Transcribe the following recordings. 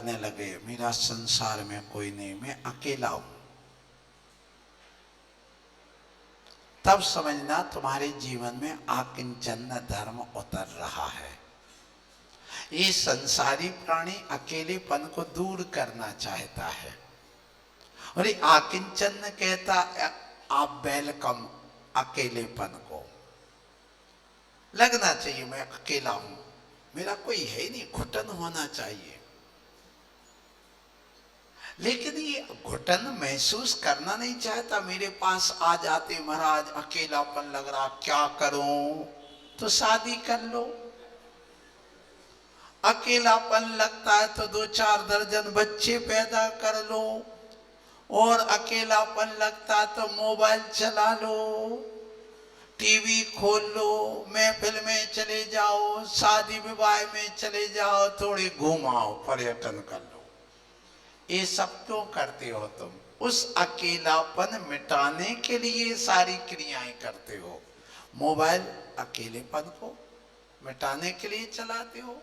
करने लगे मेरा संसार में कोई नहीं, मैं अकेला हूं, तब समझना तुम्हारे जीवन में आकिंचन धर्म उतर रहा है। ये संसारी प्राणी अकेलेपन को दूर करना चाहता है और ये आकिंचन कहता आप वेलकम अकेलेपन को। लगना चाहिए मैं अकेला हूं, मेरा कोई है नहीं, घुटन होना चाहिए। लेकिन ये घुटन महसूस करना नहीं चाहता। मेरे पास आ जाते महाराज अकेलापन लग रहा, क्या करूं? तो शादी कर लो। अकेलापन लगता है तो 2-4 दर्जन बच्चे पैदा कर लो। और अकेलापन लगता तो मोबाइल चला लो, टीवी खोल लो, महफिल में चले जाओ, शादी विवाह में चले जाओ, थोड़ी घुमाओ, पर्यटन कर लो। ये सब क्यों करते हो तुम? उस अकेलापन मिटाने के लिए सारी क्रियाएं करते हो। मोबाइल अकेलेपन को मिटाने के लिए चलाते हो,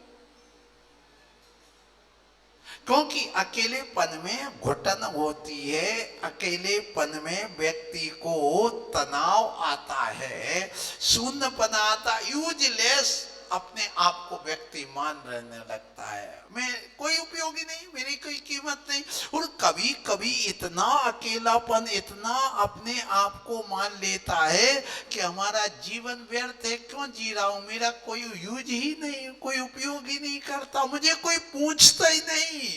क्योंकि अकेलेपन में घुटन होती है। अकेलेपन में व्यक्ति को तनाव आता है, शून्यपना आता, यूजलेस अपने आप को व्यक्ति मान रहने लगता है। मैं कोई उपयोगी नहीं, मेरी कोई कीमत नहीं। और कभी कभी इतना अकेलापन, इतना अपने आप को मान लेता है कि हमारा जीवन व्यर्थ है, क्यों जी रहा हूं, मेरा कोई यूज ही नहीं, कोई उपयोग ही नहीं करता, मुझे कोई पूछता ही नहीं।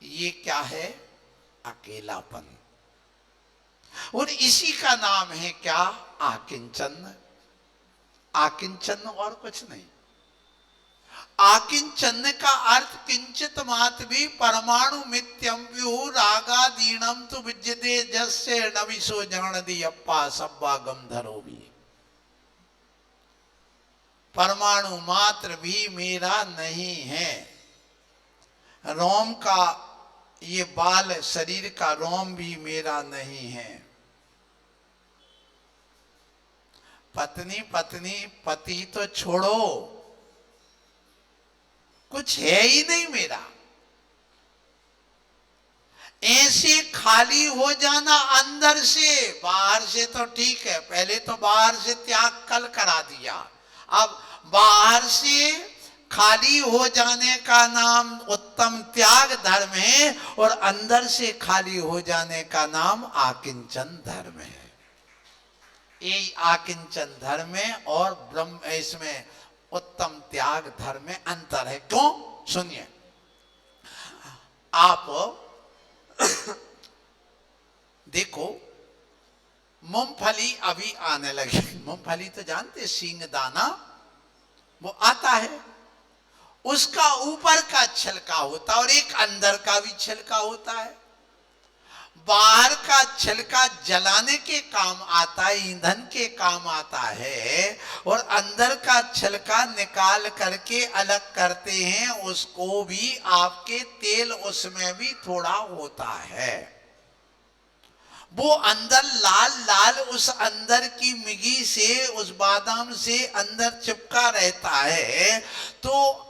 ये क्या है? अकेलापन। और इसी का नाम है क्या? आकिंचन। आकिंचन और कुछ नहीं। आकिंचन का अर्थ किंचित मात्र भी परमाणु मित्यम व्यू रागादीनम तो विद्यते जस्य नविशो जान दी अप्पा सब्बा गंधरो भी। परमाणु मात्र भी मेरा नहीं है। रोम का ये बाल, शरीर का रोम भी मेरा नहीं है। पत्नी पत्नी पति तो छोड़ो, कुछ है ही नहीं मेरा। ऐसे खाली हो जाना अंदर से। बाहर से तो ठीक है, पहले तो बाहर से त्याग कल करा दिया, अब बाहर से खाली हो जाने का नाम उत्तम त्याग धर्म है, और अंदर से खाली हो जाने का नाम आकिंचन धर्म है। ये आकिंचन धर्म में और ब्रह्म, इसमें उत्तम त्याग धर्म में अंतर है। क्यों? सुनिए, आप देखो मूंगफली अभी आने लगी। मूंगफली तो जानते, सींगदाना वो आता है, उसका ऊपर का छिलका होता है और एक अंदर का भी छिलका होता है। बाहर का छिलका जलाने के काम आता है, ईंधन के काम आता है, और अंदर का छिलका निकाल करके अलग करते हैं, उसको भी आपके तेल उसमें भी थोड़ा होता है। वो अंदर लाल लाल उस अंदर की मिगी से, उस बादाम से अंदर चिपका रहता है। तो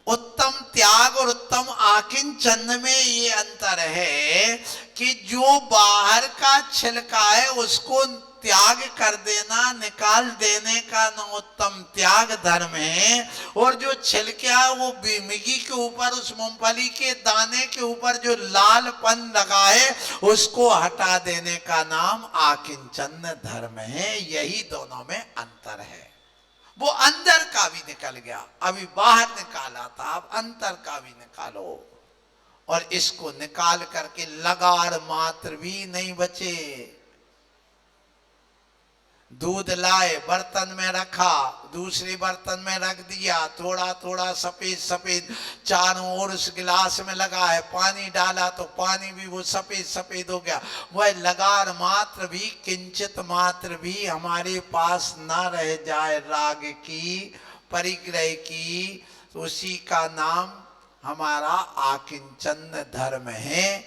उत्तम त्याग और उत्तम आकिंचन में ये अंतर है कि जो बाहर का छिलका है उसको त्याग कर देना, निकाल देने का न उत्तम त्याग धर्म है, और जो छिलका वो मिगी के ऊपर, उस मूंगफली के दाने के ऊपर जो लालपन लगा है उसको हटा देने का नाम आकिंचन धर्म है। यही दोनों में अंतर है। वो अंदर का भी निकल गया, अभी बाहर निकाला था, अब अंदर का भी निकालो। और इसको निकाल करके लगार मात्र भी नहीं बचे। दूध लाए, बर्तन में रखा, दूसरे बर्तन में रख दिया, थोड़ा थोड़ा सफेद सफेद चारों ओर उस गिलास में लगा है, पानी डाला तो पानी भी वो सफेद सफेद हो गया। वह लगार मात्र भी, किंचित मात्र भी हमारे पास ना रह जाए राग की, परिग्रह की, उसी का नाम हमारा आकिंचन धर्म है।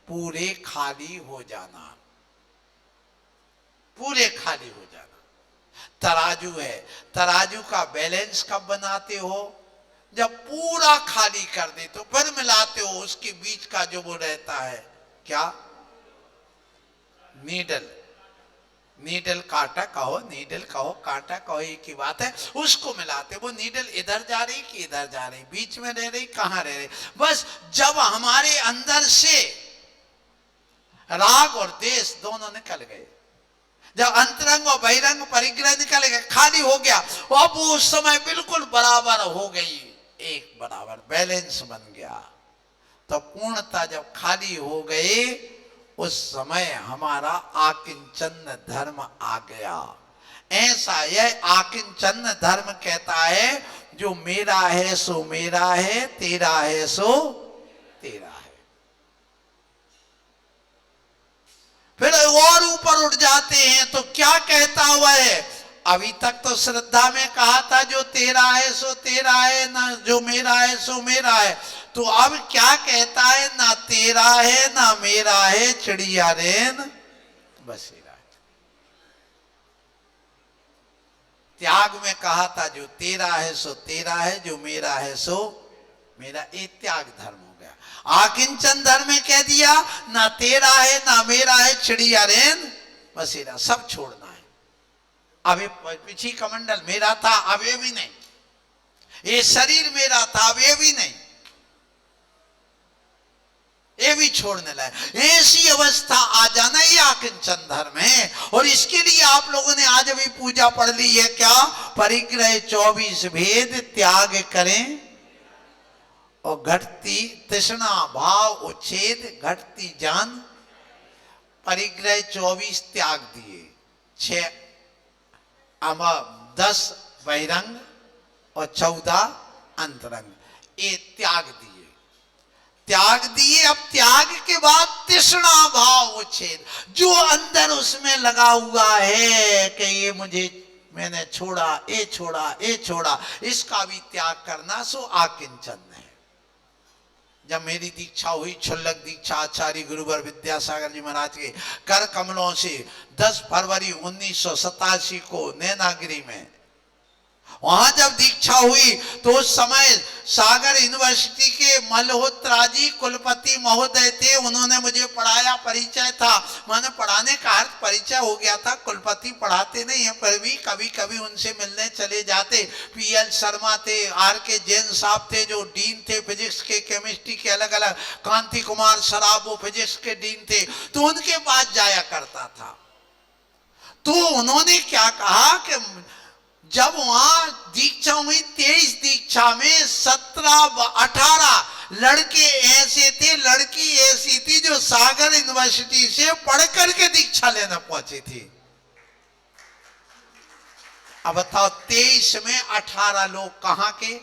पूरे खाली हो जाना, पूरे खाली हो जाना। तराजू है, तराजू का बैलेंस कब बनाते हो? जब पूरा खाली कर दे तो फिर मिलाते हो, उसके बीच का जो वो रहता है क्या, नीडल, नीडल कांटा कहो, नीडल कहो कांटा कहो एक ही बात है, उसको मिलाते। वो नीडल इधर जा रही कि इधर जा रही, बीच में रह रही, कहां रह रही। बस जब हमारे अंदर से राग और देश दोनों निकल गए, जब अंतरंग और बहिरंग परिग्रह निकल गए, खाली हो गया, अब उस समय बिल्कुल बराबर हो गई, एक बराबर बैलेंस बन गया। तो पूर्णता जब खाली हो गई, उस समय हमारा आकिंचन धर्म आ गया। ऐसा यह आकिंचन धर्म कहता है, जो मेरा है सो मेरा है, तेरा है सो तेरा है। फिर और ऊपर उठ जाते हैं तो क्या कहता हुआ है, अभी तक तो श्रद्धा में कहा था जो तेरा है सो तेरा है, ना जो मेरा है सो मेरा है। तो अब क्या कहता है, ना तेरा है ना मेरा है, चिड़िया रेन बसेरा है। त्याग में कहा था जो तेरा है सो तेरा है, जो मेरा है सो मेरा, ये त्याग धर्म हो गया। आकिंचन धर्म में कह दिया, ना तेरा है ना मेरा है, चिड़िया रेन बसेरा, सब छोड़ना है। अब पीछे कमंडल मेरा था, अब ये भी नहीं, ये शरीर मेरा था, अब ये भी नहीं, ये भी छोड़ने लगे। ऐसी अवस्था आ जाना ये आकिंचन धर्म है। और इसके लिए आप लोगों ने आज अभी पूजा पढ़ ली है क्या, परिग्रह 24 भेद त्याग करें, और घटती तृष्णा भाव उच्छेद, घटती जान, परिग्रह 24 त्याग दिए, 6 10 बहिरंग और 14 अंतरंग, ये त्याग दिए, त्याग दिए। अब त्याग के बाद तृष्णा भाव उच्छेद, जो अंदर उसमें लगा हुआ है कि ये मुझे, मैंने छोड़ा, ये छोड़ा, ये छोड़ा, इसका भी त्याग करना, सो आकिंचन है। जब मेरी दीक्षा हुई, क्षुल्लक दीक्षा आचार्य गुरुवर विद्यासागर जी महाराज के कर कमलों से 10 फरवरी 1987 को नैनागिरी में, वहां जब दीक्षा हुई तो उस समय सागर यूनिवर्सिटी के मल्होत्रा जी कुलपति महोदय थे, उन्होंने मुझे पढ़ाया, परिचय था, मैंने पढ़ाने का अर्थ परिचय हो गया था। कुलपति पढ़ाते नहीं है, पर भी कभी कभी उनसे मिलने चले जाते। पीएल शर्मा थे, आर.के. जैन साहब थे जो डीन थे फिजिक्स के, केमिस्ट्री के अलग अलग, कांति कुमार सराब वो फिजिक्स के डीन थे, तो उनके पास जाया करता था। तो उन्होंने क्या कहा कि जब वहां दीक्षा हुई, 23 दीक्षा में 17-18 लड़के ऐसे थे, लड़की ऐसी थी जो सागर यूनिवर्सिटी से पढ़ करके दीक्षा लेना पहुंची थी। अब बताओ, 23 में 18 लोग कहां के,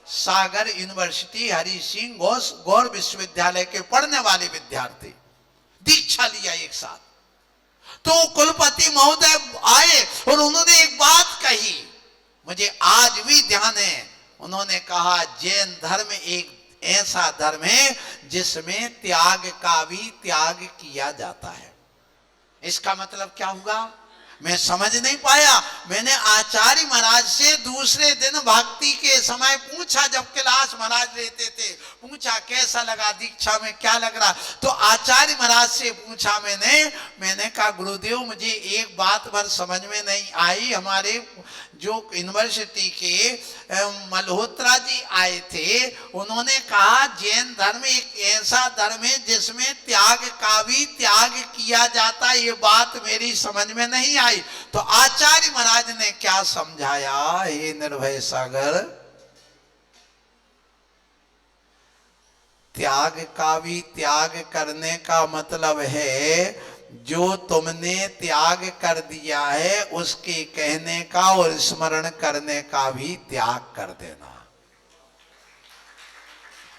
सागर यूनिवर्सिटी हरि सिंह घोष गौर विश्वविद्यालय के पढ़ने वाले विद्यार्थी, दीक्षा लिया एक साथ। तो कुलपति महोदय आए और उन्होंने एक बात कही, मुझे आज भी ध्यान है। उन्होंने कहा, जैन धर्म एक ऐसा धर्म है जिसमें त्याग का भी त्याग किया जाता है। इसका मतलब क्या हुआ, मैं समझ नहीं पाया। मैंने आचार्य महाराज से दूसरे दिन भक्ति के समय पूछा, जब क्लास महाराज लेते थे, पूछा कैसा लगा दीक्षा में, क्या लग रहा। तो आचार्य महाराज से पूछा मैंने कहा, गुरुदेव मुझे एक बात पर समझ में नहीं आई। हमारे जो यूनिवर्सिटी के मल्होत्रा जी आए थे, उन्होंने कहा जैन धर्म एक ऐसा धर्म है जिसमें त्याग का भी त्याग किया जाता है। ये बात मेरी समझ में नहीं आई। तो आचार्य महाराज ने क्या समझाया, हे निर्भय सागर, त्याग का भी त्याग करने का मतलब है जो तुमने त्याग कर दिया है उसके कहने का और स्मरण करने का भी त्याग कर देना।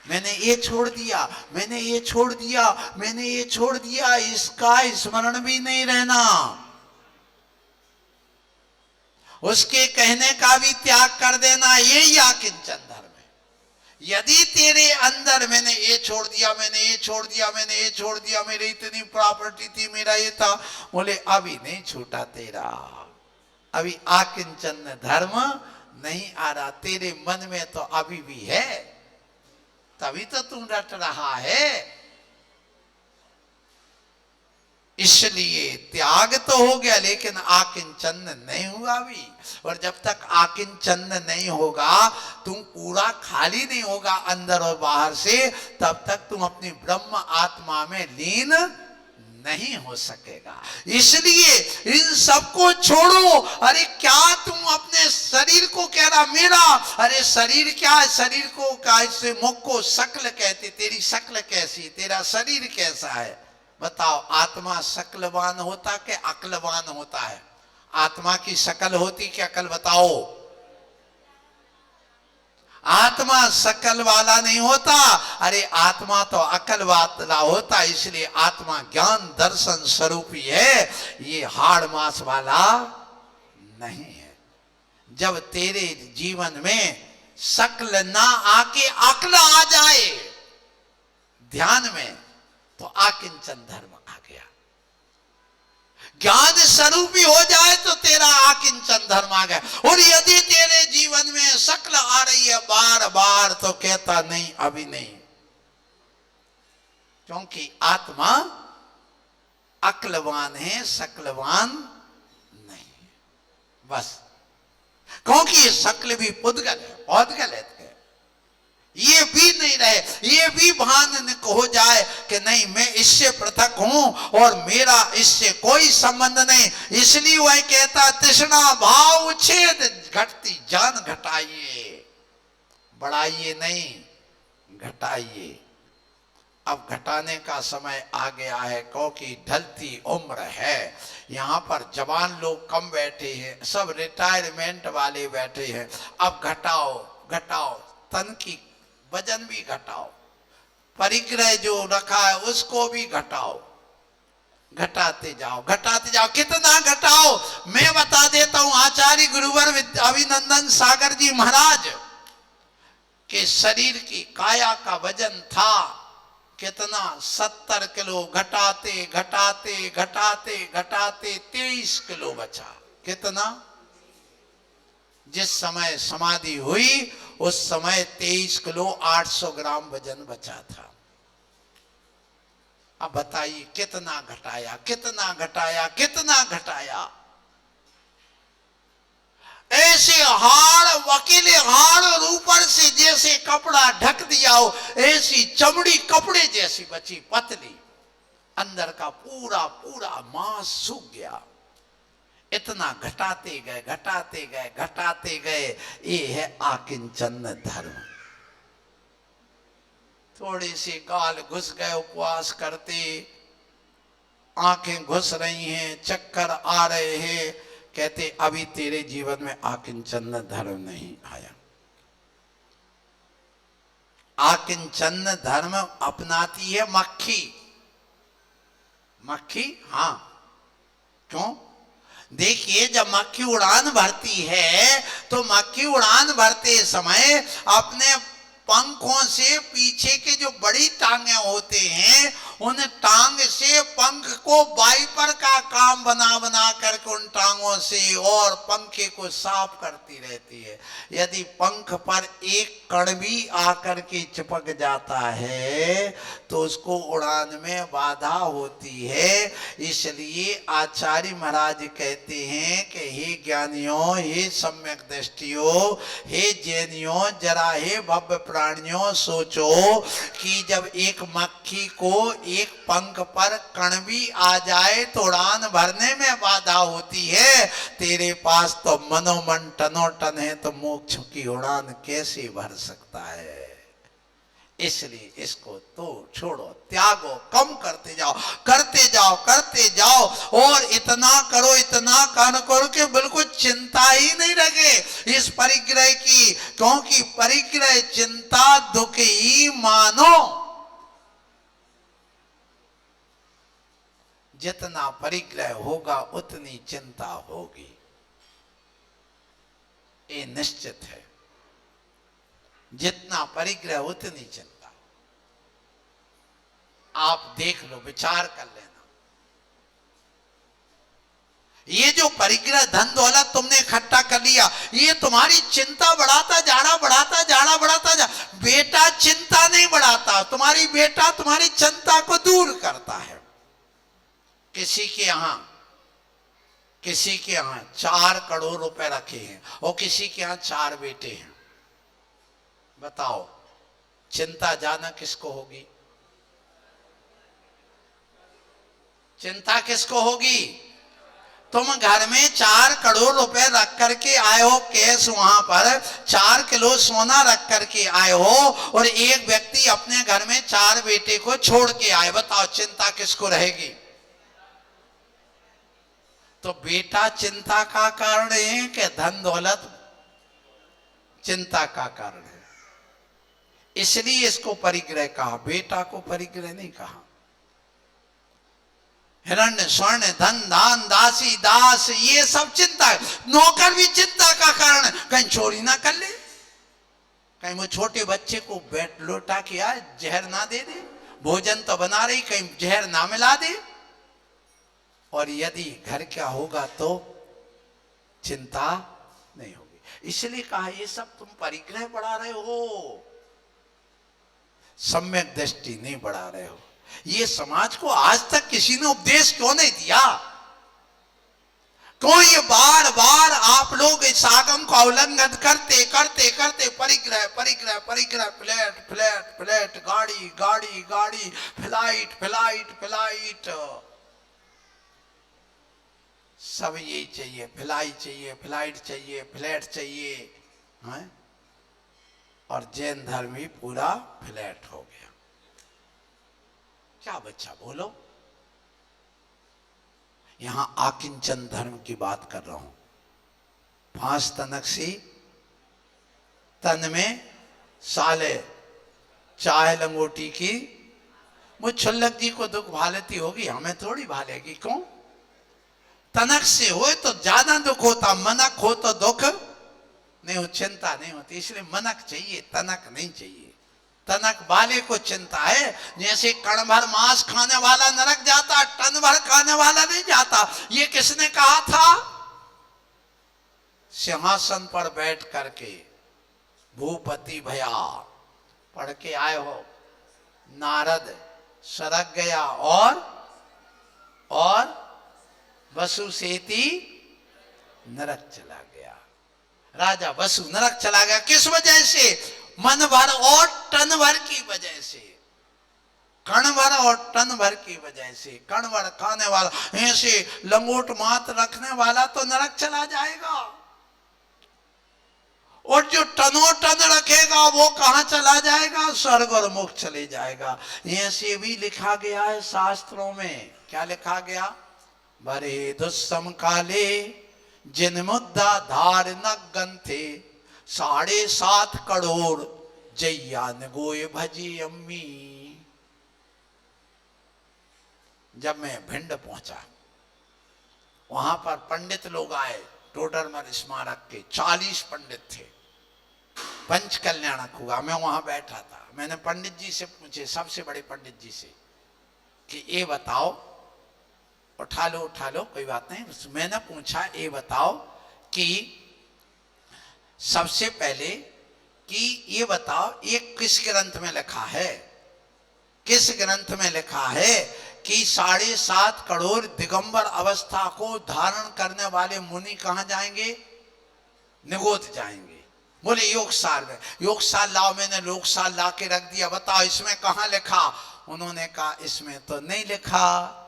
मैंने ये छोड़ दिया, मैंने ये छोड़ दिया, मैंने ये छोड़ दिया, इसका स्मरण भी नहीं रहना। उसके कहने का भी त्याग कर देना, यही आकिंचन धर्म है। यदि तेरे अंदर मैंने ये छोड़ दिया, मैंने ये छोड़ दिया, मैंने ये छोड़ दिया, मेरी इतनी प्रॉपर्टी थी, मेरा ये था, बोले अभी नहीं छूटा तेरा, अभी आकिंचन धर्म नहीं आ रहा, तेरे मन में तो अभी भी है, तभी तो तू रट रहा है। इसलिए त्याग तो हो गया, लेकिन आकिंचन नहीं हुआ भी। और जब तक आकिंचन नहीं होगा, तुम पूरा खाली नहीं होगा अंदर और बाहर से, तब तक तुम अपनी ब्रह्म आत्मा में लीन नहीं हो सकेगा। इसलिए इन सबको छोड़ो। अरे क्या तुम अपने शरीर को कह रहा मेरा? अरे शरीर क्या है? शरीर को कैसे, मुख को शक्ल कहते, तेरी शक्ल कैसी, तेरा शरीर कैसा है? बताओ, आत्मा शक्लवान होता कि अक्लवान होता है? आत्मा की शक्ल होती कि अकल? बताओ। आत्मा शकल वाला नहीं होता। अरे आत्मा तो अकल वाला होता, इसलिए आत्मा ज्ञान दर्शन स्वरूप ही है, ये हाड़ मास वाला नहीं है। जब तेरे जीवन में शक्ल ना आके अकल आ जाए ध्यान में, तो आकिंचन धर्म आ गया। ज्ञान स्वरूपी हो जाए तो तेरा आकिंचन धर्म आ गया। और यदि तेरे जीवन में शक्ल आ रही है बार बार, तो कहता नहीं अभी नहीं, क्योंकि आत्मा अक्लवान है, शक्लवान नहीं। बस, क्योंकि ये शक्ल भी पुद्गल है, बहुत गलत है। ये भी नहीं रहे, ये भी भान हो जाए कि नहीं मैं इससे पृथक हूं और मेरा इससे कोई संबंध नहीं। इसलिए वह कहता तृष्णा भाव उच्छेद, घटती जान घटाइए, बढ़ाइए नहीं घटाइए। अब घटाने का समय आ गया है, क्योंकि ढलती उम्र है। यहाँ पर जवान लोग कम बैठे हैं, सब रिटायरमेंट वाले बैठे हैं। अब घटाओ घटाओ, तन की वजन भी घटाओ, परिग्रह जो रखा है उसको भी घटाओ, घटाते जाओ घटाते जाओ। कितना घटाओ? मैं बता देता हूं। आचार्य गुरुवर अभिनंदन सागर जी महाराज के शरीर की काया का वजन था कितना? 70 किलो। घटाते घटाते घटाते घटाते 23 किलो बचा। कितना? जिस समय समाधि हुई उस समय 23 किलो 800 ग्राम वजन बचा था। अब बताइए कितना घटाया, कितना घटाया, कितना घटाया? ऐसे हाड़, वकीले हाड़ और ऊपर से जैसे कपड़ा ढक दिया हो, ऐसी चमड़ी कपड़े जैसी बची, पतली। अंदर का पूरा पूरा मांस सूख गया। इतना घटाते गए घटाते गए घटाते गए। ये है आकिंचन धर्म। थोड़ी सी गाल घुस गए उपवास करते, आंखें घुस रही हैं, चक्कर आ रहे हैं, कहते अभी तेरे जीवन में आकिंचन धर्म नहीं आया। आकिंचन धर्म अपनाती है मक्खी। मक्खी, हाँ, क्यों? देखिए, जब मक्खी उड़ान भरती है तो मक्खी उड़ान भरते समय अपने पंखों से पीछे के जो बड़ी टांगे होते हैं, उन टांग से पंख को वाइपर का काम बना बना करके उन टांगों से और पंखे को साफ करती रहती है। यदि पंख पर एक कण भी आकर के चिपक जाता है तो उसको उड़ान में बाधा होती है। इसलिए आचार्य महाराज कहते हैं कि हे ज्ञानियों, हे सम्यक दृष्टियों, हे जैनियों, जरा हे भव्य प्राणियों, सोचो कि जब एक मक्खी को एक पंख पर कण भी आ जाए तो उड़ान भरने में बाधा होती है। तेरे पास तो मनोमन टनोटन है, तो मोक्ष की उड़ान कैसे भर सकता है? इसलिए इसको तो छोड़ो, त्यागो, कम करते जाओ करते जाओ करते जाओ। और इतना करो कि बिल्कुल चिंता ही नहीं लगे इस परिग्रह की, क्योंकि परिग्रह चिंता दुख ही मानो। जितना परिग्रह होगा उतनी चिंता होगी, ये निश्चित है। जितना परिग्रह उतनी चिंता। आप देख लो, विचार कर लेना। ये जो परिग्रह धन दौलत तुमने इकट्ठा कर लिया, ये तुम्हारी चिंता बढ़ाता जा रहा, बढ़ाता जा रहा, बढ़ाता जा। बेटा चिंता नहीं बढ़ाता, तुम्हारी बेटा तुम्हारी चिंता को दूर करता है। किसी के यहां 4 करोड़ रुपए रखे हैं और किसी के यहां 4 बेटे हैं। बताओ चिंता ज्यादा किसको होगी? चिंता किसको होगी? तुम घर में 4 करोड़ रुपए रख करके आए हो कैश, वहां पर 4 किलो सोना रख करके आए हो, और एक व्यक्ति अपने घर में 4 बेटे को छोड़ के आए। बताओ चिंता किसको रहेगी? तो बेटा चिंता का कारण है कि धन दौलत चिंता का कारण है? इसलिए इसको परिग्रह कहा, बेटा को परिग्रह नहीं कहा। हिरण्य स्वर्ण धन दान दासी दास ये सब चिंता है। नौकर भी चिंता का कारण है, कहीं चोरी ना कर ले, कहीं वो छोटे बच्चे को बैठ लोटा के आए जहर ना दे दे, भोजन तो बना रही कहीं जहर ना मिला दे। और यदि घर क्या होगा तो चिंता नहीं होगी। इसलिए कहा ये सब तुम परिग्रह बढ़ा रहे हो, सम्यक दृष्टि नहीं बढ़ा रहे हो। ये समाज को आज तक किसी ने उपदेश क्यों नहीं दिया? क्यों ये बार बार आप लोग इस आगम को उल्लंघन करते करते करते परिग्रह परिग्रह परिग्रह, फ्लैट फ्लैट फ्लैट, गाड़ी गाड़ी गाड़ी, फ्लाइट फ्लाइट फ्लाइट, सब यही चाहिए, फ्लाइट चाहिए, फ्लाइट चाहिए, फ्लैट चाहिए, हैं? और जैन धर्म ही पूरा फ्लैट हो गया। क्या बच्चा बोलो? यहां आकिंचन धर्म की बात कर रहा हूं। 5 तनकसी तन में साले चाय लंगोटी की। मुझ छुल्लक जी को दुख भालती होगी, हमें थोड़ी भालेगी। क्यों? तनक से हो तो ज्यादा दुख होता, मनक हो तो दुख नहीं हो, चिंता नहीं होती। इसलिए मनक चाहिए, तनक नहीं चाहिए। तनक वाले को चिंता है। जैसे कण भर मांस खाने वाला नरक जाता, टन भर खाने वाला नहीं जाता। ये किसने कहा था? सिंहासन पर बैठ करके भूपति भया पढ़ के आए हो। नारद सरक गया और वसु सेती नरक चला गया। राजा वसु नरक चला गया। किस वजह से? मन भर और टन भर की वजह से, कण भर और टन भर की वजह से। कण भर खाने वाला, ऐसे लंगोट मात रखने वाला तो नरक चला जाएगा, और जो टनों टन रखेगा वो कहां चला जाएगा? स्वर्ग और मोक्ष चले जाएगा। ऐसे भी लिखा गया है शास्त्रों में। क्या लिखा गया? भरे दुस्सम काले जिन मुद्दा धार न गंथे, 7.5 करोड़ जैयान गोय भजी अम्मी। जब मैं भिंड पहुंचा, वहां पर पंडित लोग आए। टोडरमल स्मारक के 40 पंडित थे। पंच कल्याणक हुआ, मैं वहां बैठा था। मैंने पंडित जी से पूछे, सबसे बड़े पंडित जी से, कि ये बताओ, उठा लो कोई बात नहीं। मैंने पूछा ये बताओ कि सबसे पहले कि ये बताओ ये किस ग्रंथ में लिखा है, किस ग्रंथ में लिखा है कि 7.5 करोड़ दिगंबर अवस्था को धारण करने वाले मुनि कहां जाएंगे? निगोद जाएंगे। बोले योगसार में। योगसार लाओ। मैंने लोकसार ला के रख दिया। बताओ इसमें कहां लिखा? उन्होंने कहा इसमें तो नहीं लिखा।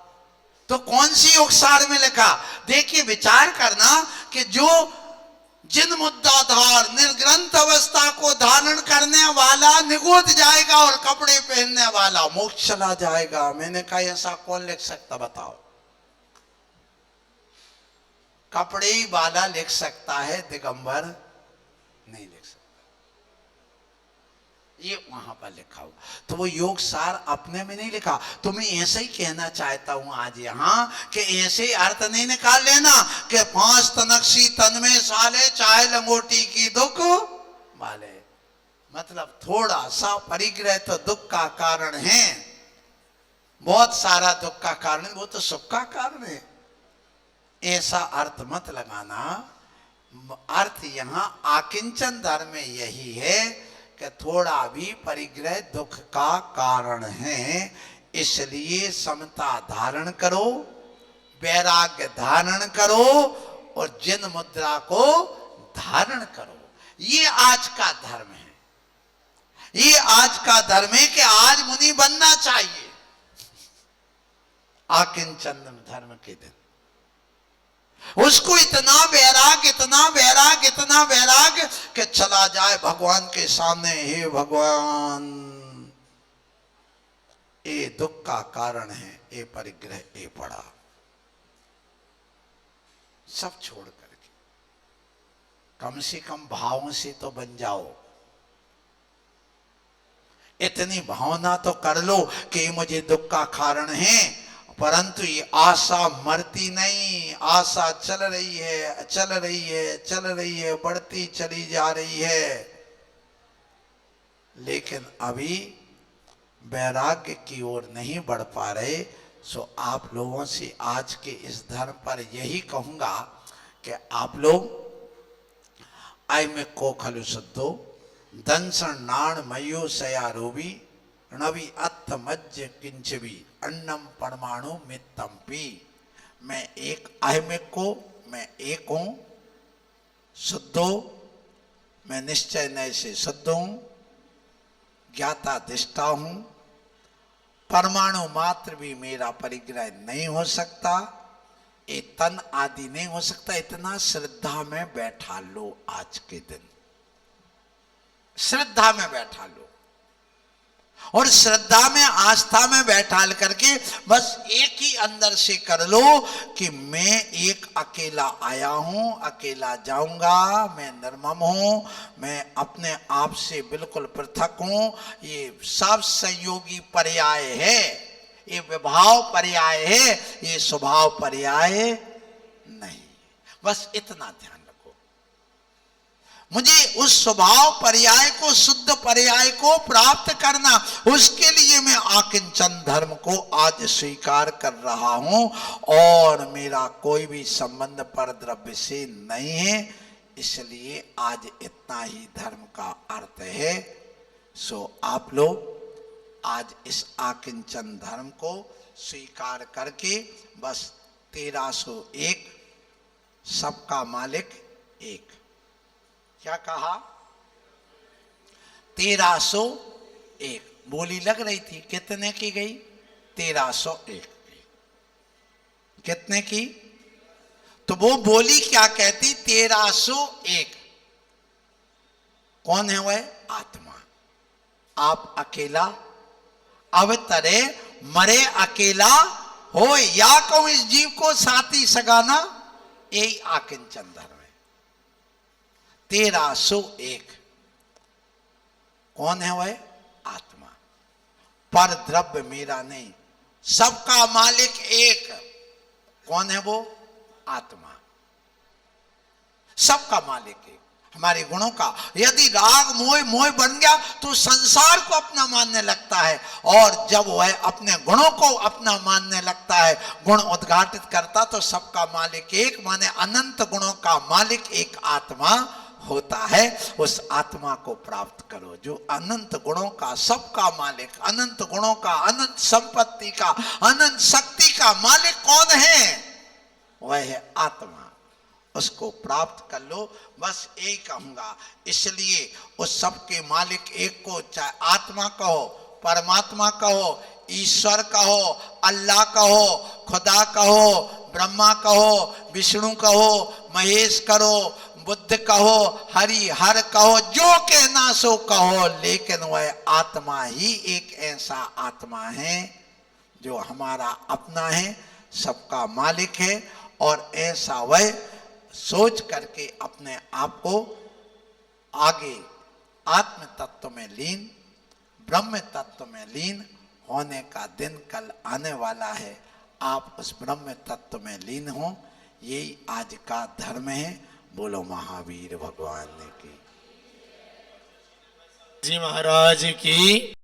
तो कौन सी योगसार में लिखा? देखिए विचार करना कि जो जिन मुद्दाधार निर्ग्रंथ अवस्था को धारण करने वाला निगोद जाएगा और कपड़े पहनने वाला मोक्ष चला जाएगा। मैंने कहा ऐसा कौन लिख सकता? बताओ। कपड़े वाला लिख सकता है, दिगंबर नहीं लिख सकता। ये वहां पर लिखा हुआ। तो वो योग सार अपने में नहीं लिखा। तो मैं ऐसे ही कहना चाहता हूं आज यहां कि ऐसे अर्थ नहीं निकाल लेना कि 5 तनकसी तन में साले चाहे लंगोटी की दुख वाले। मतलब थोड़ा सा परिग्रह तो दुख का कारण है, बहुत सारा दुख का कारण है, वो तो सुख का कारण है। ऐसा अर्थ मत लगाना। अर्थ यहां आकिंचन धर्म में यही है कि थोड़ा भी परिग्रह दुख का कारण है, इसलिए समता धारण करो, वैराग्य धारण करो और जिन मुद्रा को धारण करो। ये आज का धर्म है, ये आज का धर्म है कि आज मुनि बनना चाहिए आकिंचन धर्म के दिन। उसको इतना वैराग, इतना वैराग, इतना वैराग कि चला जाए भगवान के सामने, हे भगवान ये दुख का कारण है, ये परिग्रह, ये पड़ा, सब छोड़ करके कम से कम भावों से तो बन जाओ। इतनी भावना तो कर लो कि मुझे दुख का कारण है, परंतु ये आशा मरती नहीं, आशा चल रही है, चल रही है, चल रही है, बढ़ती चली जा रही है। लेकिन अभी वैराग्य की ओर नहीं बढ़ पा रहे। सो आप लोगों से आज के इस धर्म पर यही कहूंगा कि आप लोग आय को खलु शुद्धो दंसन नाण मयो सयारोबी नवी अत्थ मज्ज किंचवी अन्नम परमाणु मित्तम पी। मैं एक अहमिक को, मैं एक हूं, शुद्धो, मैं निश्चय नय से शुद्ध हूं, ज्ञाता दिष्टा हूं, परमाणु मात्र भी मेरा परिग्रह नहीं हो सकता, ये तन आदि नहीं हो सकता। इतना श्रद्धा में बैठा लो, आज के दिन श्रद्धा में बैठा लो और श्रद्धा में, आस्था में बैठा करके बस एक ही अंदर से कर लो कि मैं एक अकेला आया हूं, अकेला जाऊंगा, मैं निर्मम हूं, मैं अपने आप से बिल्कुल पृथक हूं। ये सब संयोगी पर्याय है, ये विभाव पर्याय है, ये स्वभाव पर्याय नहीं। बस इतना ध्यान रखो। मुझे उस स्वभाव पर्याय को, शुद्ध पर्याय को प्राप्त करना, उसके लिए मैं आकिंचन धर्म को आज स्वीकार कर रहा हूं और मेरा कोई भी संबंध पर द्रव्य से नहीं है। इसलिए आज इतना ही धर्म का अर्थ है। सो आप लोग आज इस आकिंचन धर्म को स्वीकार करके बस 1301 सबका मालिक एक, क्या कहा? 1301 बोली लग रही थी, कितने की गई? 1301। कितने की? तो वो बोली क्या कहती? 1301। कौन है वह? आत्मा। आप अकेला अवतरे मरे अकेला हो, या कहूं इस जीव को साथी सगाना, यही आकिंचन धर्म है। 1301 कौन है वह? आत्मा। पर द्रव्य मेरा नहीं, सबका मालिक एक। कौन है वो? आत्मा। सबका मालिक एक, हमारे गुणों का। यदि राग मोह मोह बन गया तो संसार को अपना मानने लगता है, और जब वह अपने गुणों को अपना मानने लगता है, गुण उद्घाटित करता, तो सबका मालिक एक माने अनंत गुणों का मालिक एक आत्मा होता है। उस आत्मा को प्राप्त करो जो अनंत गुणों का, सबका मालिक, अनंत गुणों का, अनंत संपत्ति का, अनंत शक्ति का मालिक कौन है? वह है आत्मा। उसको प्राप्त कर लो, बस यही कहूंगा। इसलिए उस सबके मालिक एक को, चाहे आत्मा कहो, परमात्मा कहो, ईश्वर कहो, अल्लाह कहो, खुदा कहो, ब्रह्मा कहो, विष्णु कहो, महेश करो, बुद्ध कहो, हरि हर कहो, जो कहना सो कहो, लेकिन वह आत्मा ही एक ऐसा आत्मा है जो हमारा अपना है, सबका मालिक है। और ऐसा वह सोच करके अपने आप को आगे आत्म तत्व में लीन, ब्रह्म तत्व में लीन होने का दिन कल आने वाला है। आप उस ब्रह्म तत्व में लीन हो, यही आज का धर्म है। बोलो महावीर भगवान की। जी महाराज की।